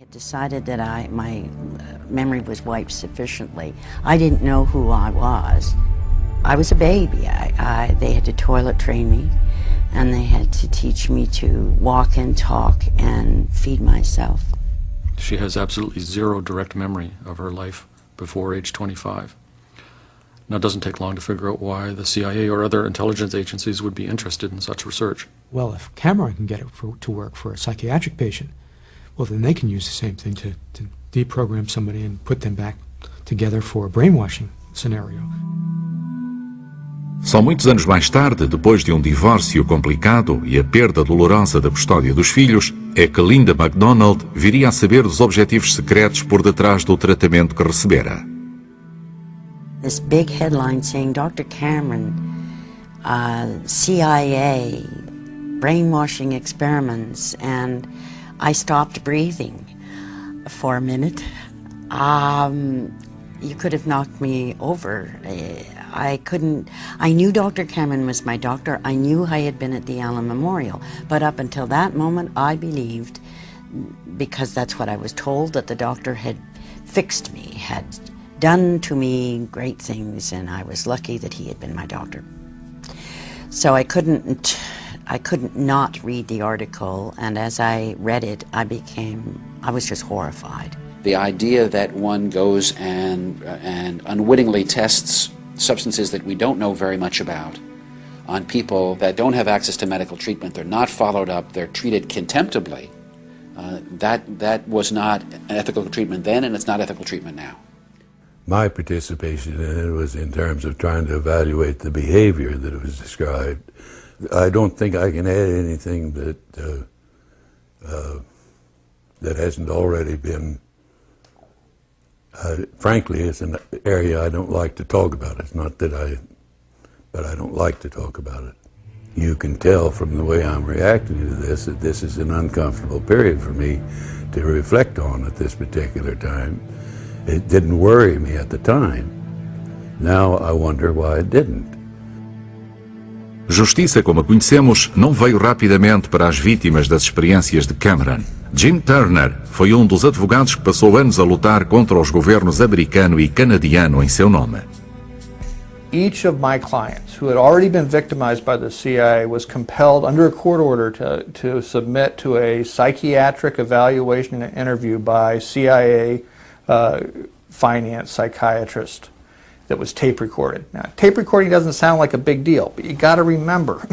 It decided that my memory was wiped sufficiently. I didn't know who I was. I was a baby. They had to toilet train me, and they had to teach me to walk and talk and feed myself. She has absolutely zero direct memory of her life before age 25. Now, it doesn't take long to figure out why the CIA or other intelligence agencies would be interested in such research. Well, if Cameron can get it to work for a psychiatric patient, well, then they can use the same thing to deprogram somebody and put them back together for a brainwashing scenario. Só muitos anos mais tarde, depois de divórcio complicado e a perda dolorosa da custódia dos filhos, é que Linda MacDonald viria a saber dos objetivos secretos por detrás do tratamento que recebera. This big headline saying Dr. Cameron, CIA, brainwashing experiments, and I stopped breathing for a minute. You could have knocked me over. I knew Dr. Cameron was my doctor. I knew I had been at the Allen Memorial. But up until that moment, I believed, because that's what I was told, that the doctor had fixed me, had done to me great things, and I was lucky that he had been my doctor. So I couldn't not read the article, and as I read it, I was just horrified. The idea that one goes and unwittingly tests substances that we don't know very much about on people that don't have access to medical treatment, they're not followed up, they're treated contemptibly, that was not ethical treatment then, and it's not ethical treatment now. My participation in it was in terms of trying to evaluate the behavior that was described. I don't think I can add anything that hasn't already been. Frankly, it's an area I don't like to talk about. It's not that but I don't like to talk about it. You can tell from the way I'm reacting to this that this is an uncomfortable period for me to reflect on at this particular time. It didn't worry me at the time. Now I wonder why it didn't. Justiça, como a conhecemos, não veio rapidamente para as vítimas das experiências de Cameron. Jim Turner foi dos advogados que passou anos a lutar contra os governos americano e canadiano em seu nome. Each of my clients who had already been victimized by the CIA was compelled under a court order to submit to a psychiatric evaluation and interview by CIA finance psychiatrist that was tape recorded. Now, tape recording doesn't sound like a big deal, but you got to remember,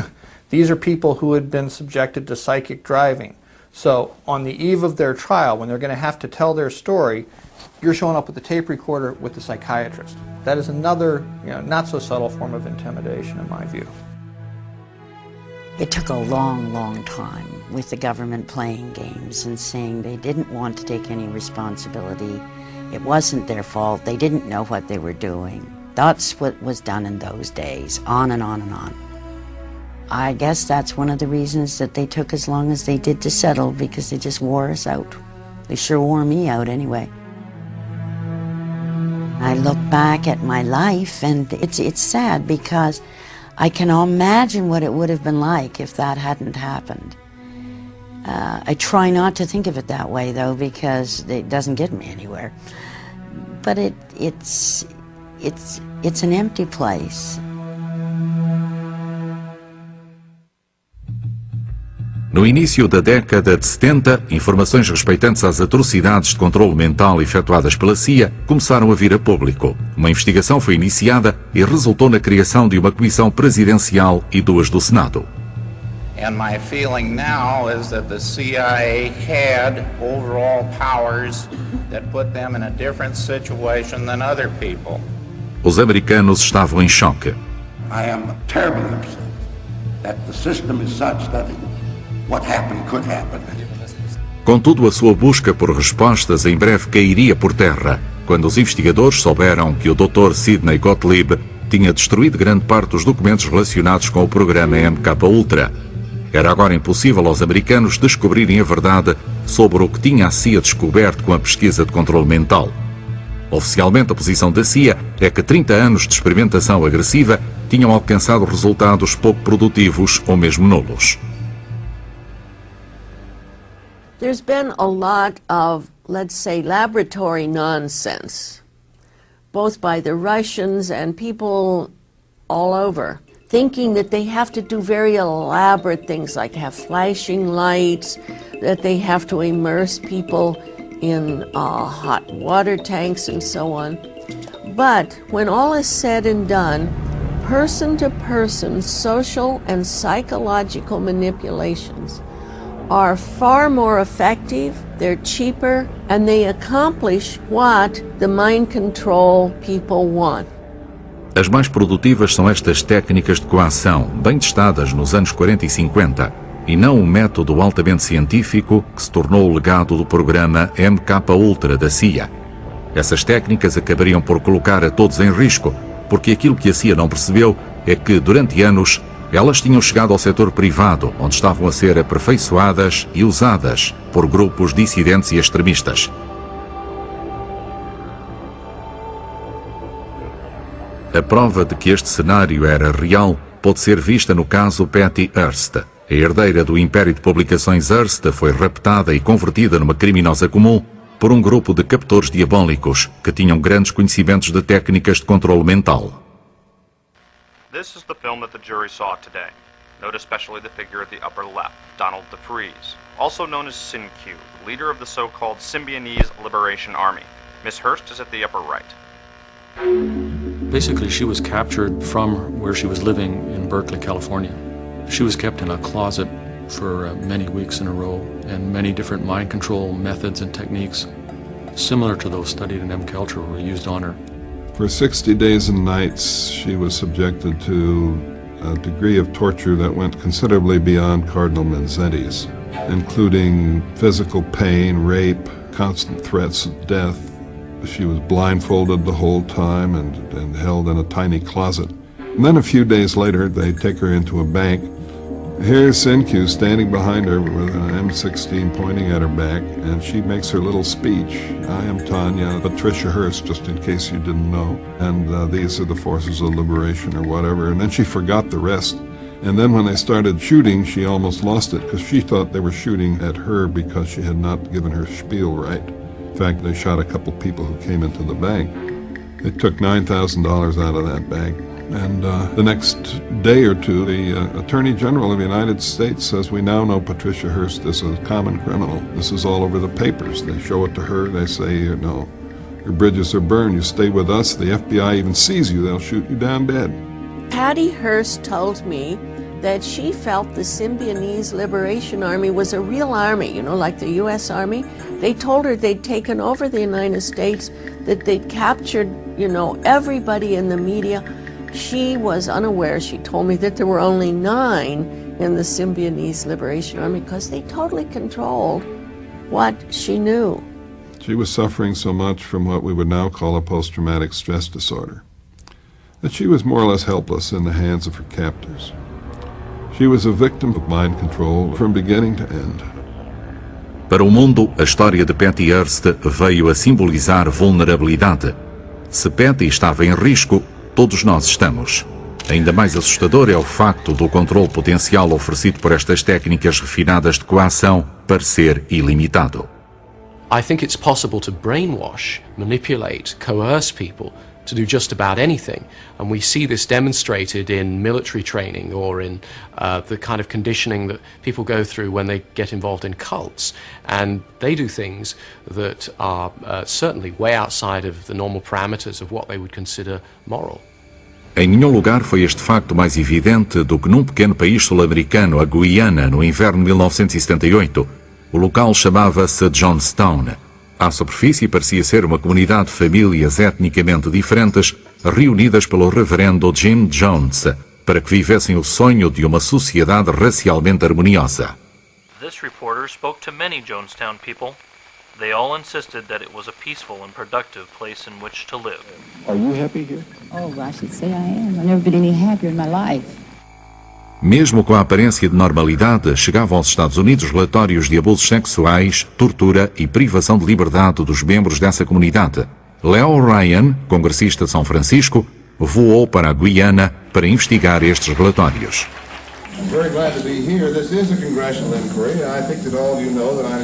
these are people who had been subjected to psychic driving. So on the eve of their trial, when they're going to have to tell their story, you're showing up with the tape recorder with the psychiatrist. That is another, not so subtle form of intimidation in my view. It took a long, long time with the government playing games and saying they didn't want to take any responsibility. It wasn't their fault. They didn't know what they were doing. That's what was done in those days, on and on and on. I guess that's one of the reasons that they took as long as they did to settle, because they just wore us out. They sure wore me out anyway. I look back at my life and it's sad, because I can imagine what it would have been like if that hadn't happened. I try not to think of it that way, though, because it doesn't get me anywhere. But it's an empty place. No início da década de 70, informações respeitantes às atrocidades de controle mental efetuadas pela CIA começaram a vir a público. Uma investigação foi iniciada e resultou na criação de uma comissão presidencial e duas do Senado. And my feeling now is that the CIA had overall powers that put them in a different situation than other people. Os americanos estavam em choque. I am terribly upset that the system is such that what happened could happen. Contudo, a sua busca por respostas em breve cairia por terra, quando os investigadores souberam que o Dr. Sidney Gottlieb tinha destruído grande parte dos documentos relacionados com o programa MK-Ultra. Era agora impossível aos americanos descobrirem a verdade sobre o que tinha a CIA descoberto com a pesquisa de controle mental. Oficialmente, a posição da CIA é que 30 anos de experimentação agressiva tinham alcançado resultados pouco produtivos ou mesmo nulos. There's been a lot of let's say, laboratory nonsense, both by the Russians and people all over, thinking that they have to do very elaborate things like have flashing lights, that they have to immerse people in hot water tanks and so on. But when all is said and done, person-to-person social and psychological manipulations are far more effective, they're cheaper, and they accomplish what the mind control people want. As mais produtivas são estas técnicas de coação, bem testadas nos anos 40 e 50, e não o método altamente científico que se tornou o legado do programa MK-Ultra da CIA. Essas técnicas acabariam por colocar a todos em risco, porque aquilo que a CIA não percebeu é que, durante anos, elas tinham chegado ao setor privado, onde estavam a ser aperfeiçoadas e usadas por grupos dissidentes e extremistas. A prova de que este cenário era real pode ser vista no caso Patty Hearst. A herdeira do império de publicações Hearst foi raptada e convertida numa criminosa comum por um grupo de captores diabólicos que tinham grandes conhecimentos de técnicas de controle mental. This is the film that the jury saw today. Note especially the figure at the upper left, Donald DeFreeze, also known as Sin-Q, the leader of the so-called Symbionese Liberation Army. Miss Hearst is at the upper right. Basically, she was captured from where she was living in Berkeley, California. She was kept in a closet for many weeks in a row, and many different mind control methods and techniques similar to those studied in MKUltra were used on her. For 60 days and nights, she was subjected to a degree of torture that went considerably beyond Cardinal Menzetti's, including physical pain, rape, constant threats of death. She was blindfolded the whole time and held in a tiny closet. And then a few days later, they take her into a bank. Here's Sin-Q standing behind her with an M16 pointing at her back, and she makes her little speech. I am Tanya, Patricia Hearst, just in case you didn't know, and these are the forces of liberation or whatever. And then she forgot the rest. And then when they started shooting, she almost lost it because she thought they were shooting at her because she had not given her spiel right. In fact, they shot a couple people who came into the bank. They took $9,000 out of that bank. And the next day or two, the Attorney General of the United States says, we now know Patricia Hearst is a common criminal. This is all over the papers. They show it to her. They say, no, your bridges are burned. You stay with us. The FBI even sees you. They'll shoot you down dead. Patty Hearst told me that she felt the Symbionese Liberation Army was a real army, like the U.S. Army. They told her they'd taken over the United States, that they'd captured, everybody in the media. She was unaware. She told me that there were only 9 in the Symbionese Liberation Army because they totally controlled what she knew. She was suffering so much from what we would now call a post-traumatic stress disorder that she was more or less helpless in the hands of her captors. She was a victim of mind control from beginning to end. Para o mundo, a história de Patty Hearst veio a simbolizar vulnerabilidade. Se Patty estava em risco, todos nós estamos. Ainda mais assustador é o facto do controle potencial oferecido por estas técnicas refinadas de coação parecer ilimitado. I think it's possible to brainwash, manipulate, coerce people to do just about anything, and we see this demonstrated in military training or in the kind of conditioning that people go through when they get involved in cults, and they do things that are certainly way outside of the normal parameters of what they would consider moral. Em nenhum lugar foi este facto mais evidente do que num pequeno país sul-americano, a Guiana, no inverno de 1978. O local chamava-se Johnstown. À superfície parecia ser uma comunidade de famílias etnicamente diferentes reunidas pelo reverendo Jim Jones para que vivessem o sonho de uma sociedade racialmente harmoniosa. This reporter spoke to many Jonestown people. They all insisted that it was a peaceful and productive place in which to live. Are you happy here? Oh, I should say I am. I've never been any happier in my life. Mesmo com a aparência de normalidade, chegavam aos Estados Unidos relatórios de abusos sexuais, tortura e privação de liberdade dos membros dessa comunidade. Leo Ryan, congressista de São Francisco, voou para a Guiana para investigar estes relatórios. I'm very glad to be here. This is a congressional inquiry. I think that all of you know that I'm